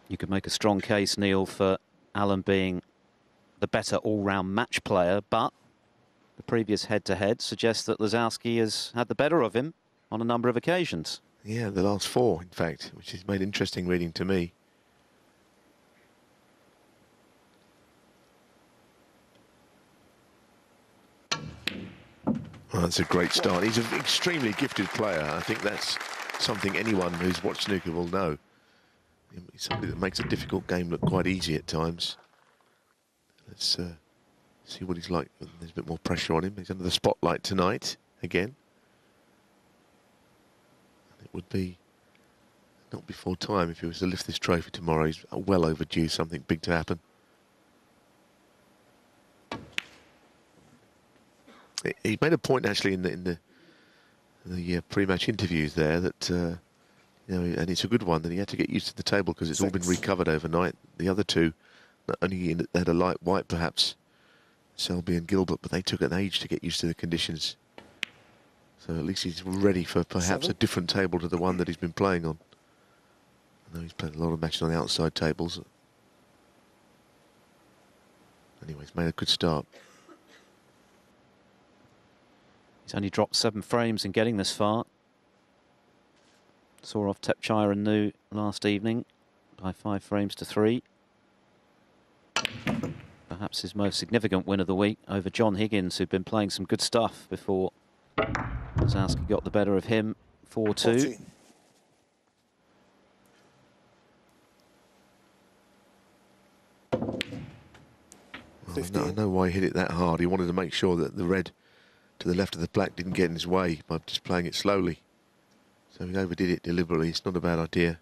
You could make a strong case, Neil, for Alan being the better all-round match player, but the previous head-to-head suggests that Lisowski has had the better of him on a number of occasions. Yeah, the last 4, in fact, which has made interesting reading to me. Oh, that's a great start. He's an extremely gifted player. I think that's something anyone who's watched snooker will know. He's somebody that makes a difficult game look quite easy at times. Let's see what he's like. There's a bit more pressure on him. He's under the spotlight tonight again. It would be not before time if he was to lift this trophy tomorrow. He's well overdue something big to happen. He made a point actually in the pre-match interviews there that you know, and it's a good one, that he had to get used to the table because it's all been recovered overnight. The other two, not only they had a light white perhaps, Selby and Gilbert, but they took an age to get used to the conditions. So at least he's ready for perhaps a different table to the one that he's been playing on. I know he's played a lot of matches on the outside tables. Anyway, he's made a good start. He's only dropped 7 frames in getting this far. Saw off Tepchire and Nu last evening by 5 frames to 3. Perhaps his most significant win of the week over John Higgins, who'd been playing some good stuff before Lisowski got the better of him, 4-2. Well, I know why he hit it that hard. He wanted to make sure that the red to the left of the black didn't get in his way by just playing it slowly. So he overdid it deliberately. It's not a bad idea.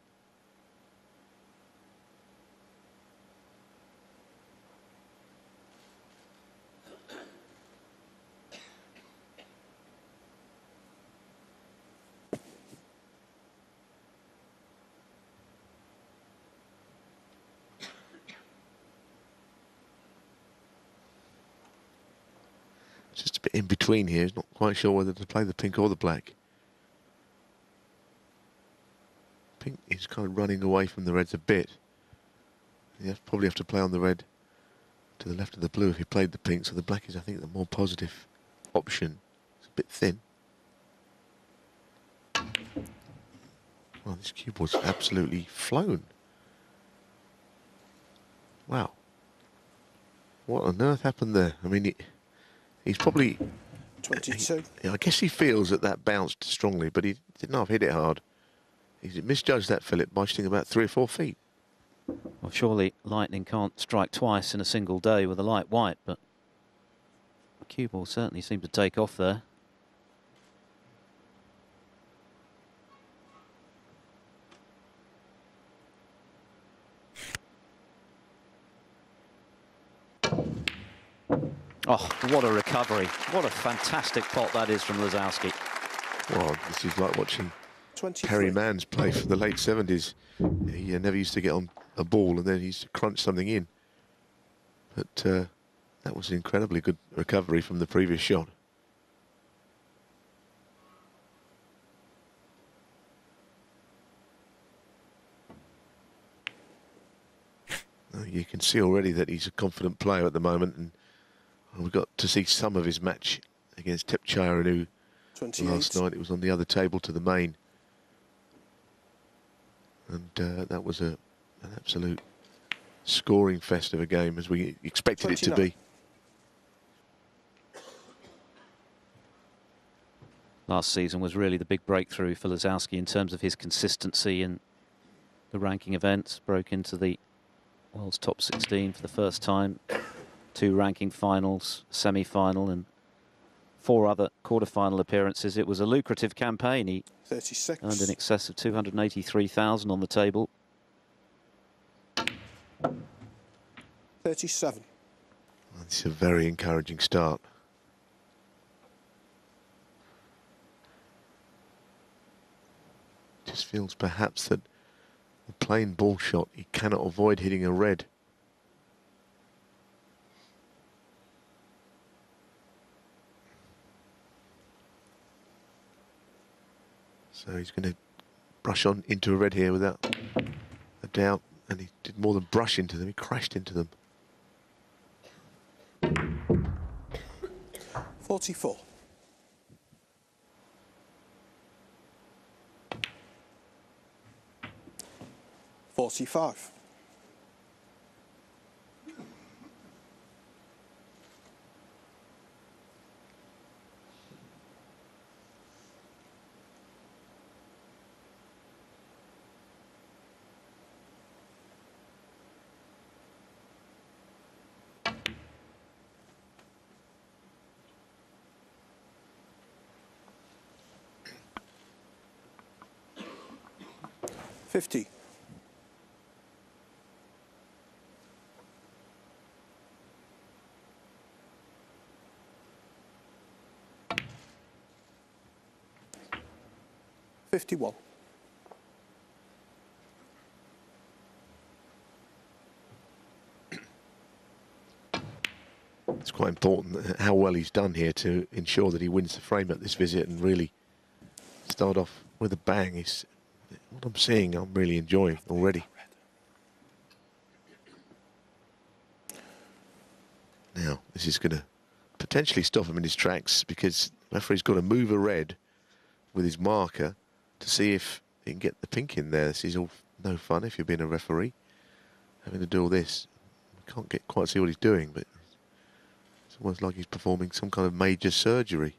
Just a bit in between here. He's not quite sure whether to play the pink or the black. Pink is kind of running away from the reds a bit. You probably have to play on the red to the left of the blue if he played the pink. So the black is, I think, the more positive option. It's a bit thin. Well, this cue ball's absolutely flown. Wow. What on earth happened there? I mean, he's probably 22. I guess he feels that bounced strongly, but he didn't have hit it hard. He's misjudged that, Philip, by shooting about 3 or 4 feet. Well, surely lightning can't strike twice in a single day with a light white, but the cue ball certainly seemed to take off there. Oh, what a recovery. What a fantastic pot that is from Lisowski. Well, this is like watching 23. Perry Manns play for the late 70s. He never used to get on a ball and then he used to crunch something in. But that was an incredibly good recovery from the previous shot. You can see already that he's a confident player at the moment, and we got to see some of his match against Tepchire and Nu last night. It was on the other table to the main. And that was an absolute scoring fest of a game, as we expected 29. It to be. Last season was really the big breakthrough for Lisowski in terms of his consistency in the ranking events. Broke into the world's top 16 for the first time. 2 ranking finals, semi-final, and 4 other quarter-final appearances. It was a lucrative campaign. He 36. earned in excess of 283,000 on the table. 37. It's a very encouraging start. Just feels perhaps that the plain ball shot, he cannot avoid hitting a red. So he's going to brush on into a red here without a doubt. And he did more than brush into them, he crashed into them. 44. 45. 50. 51. It's quite important how well he's done here to ensure that he wins the frame at this visit and really start off with a bang. Is what I'm seeing, I'm really enjoying already. Now, this is going to potentially stop him in his tracks because the referee's got to move a red with his marker to see if he can get the pink in there. This is all no fun if you're being a referee, having to do all this. Can't quite see what he's doing, but it's almost like he's performing some kind of major surgery.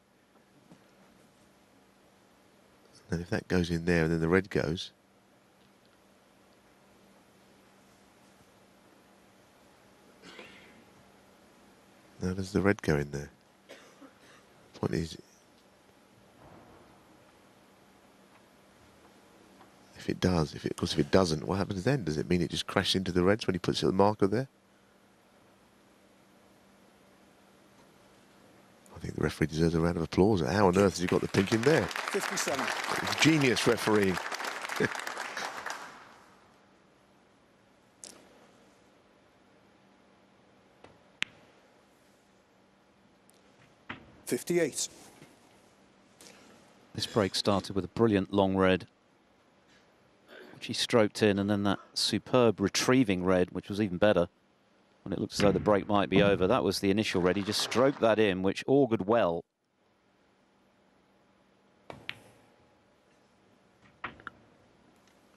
And if that goes in there and then the red goes, now does the red go in there? Point is, if it does, of course if it doesn't, what happens then? Does it mean it just crashes into the reds when he puts the marker there? I think the referee deserves a round of applause. How on earth has he got the pink in there? 57. Genius refereeing. 58. This break started with a brilliant long red, which he stroked in, and then that superb retrieving red, which was even better when it looked as though the break might be over. That was the initial red. He just stroked that in, which augured well.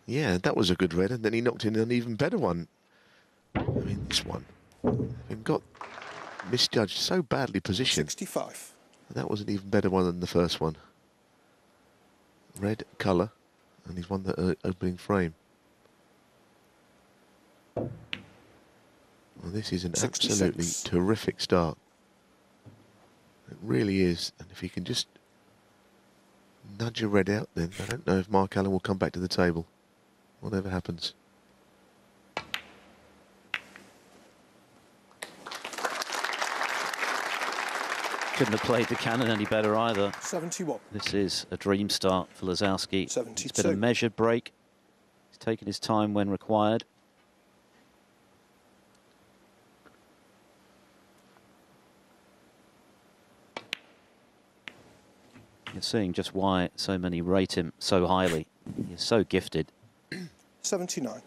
Yeah, that was a good red, and then he knocked in an even better one. I mean, this one, he got misjudged, so badly positioned. 65. That was an even better one than the first one. Red colour, and he's won the opening frame. Well, this is an 66. absolutely terrific start. It really is, and if he can just nudge a red out, then I don't know if Mark Allen will come back to the table. Whatever happens. Couldn't have played the cannon any better either. 71. This is a dream start for Lisowski. 72. It's been a measured break. He's taken his time when required. You're seeing just why so many rate him so highly. He's so gifted 79.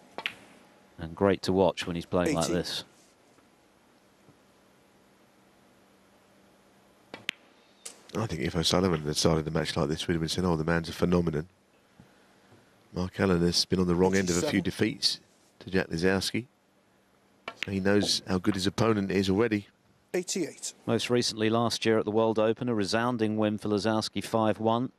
and great to watch when he's playing 80. like this. I think if O'Sullivan had started the match like this, we'd have been saying, oh, the man's a phenomenon. Mark Allen has been on the wrong end of a few 87. defeats to Jack Lisowski. So he knows how good his opponent is already. 88. Most recently last year at the World Open, a resounding win for Lisowski, 5-1.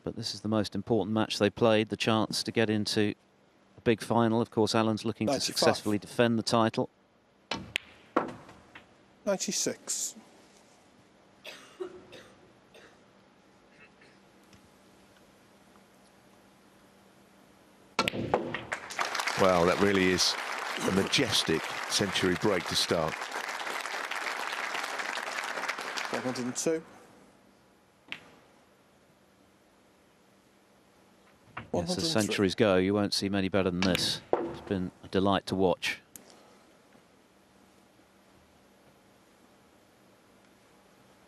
But this is the most important match they played, the chance to get into a big final. Of course, Allen's looking 95. to successfully defend the title. 96. Well, that really is a majestic century break to start. 102. Yes, as centuries go, you won't see many better than this. It's been a delight to watch.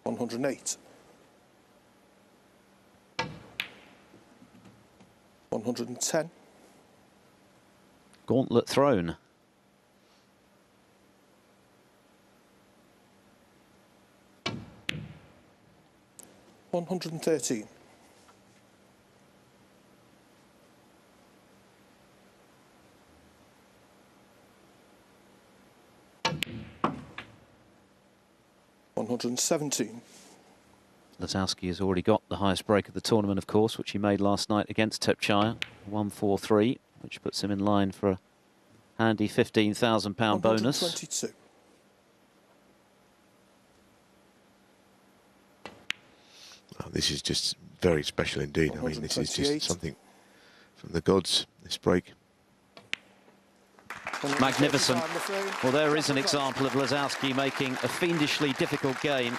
108. 110. Gauntlet thrown. $113. $117. Lisowski has already got the highest break of the tournament, of course, which he made last night against Tepchire, 143, which puts him in line for a handy £15,000 bonus. 122. Oh, this is just very special indeed. I mean, this is just something from the gods, this break. Magnificent. Well, there is an example of Lisowski making a fiendishly difficult game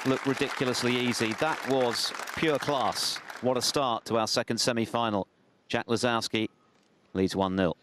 look ridiculously easy. That was pure class. What a start to our second semi-final. Jack Lisowski leads 1-0.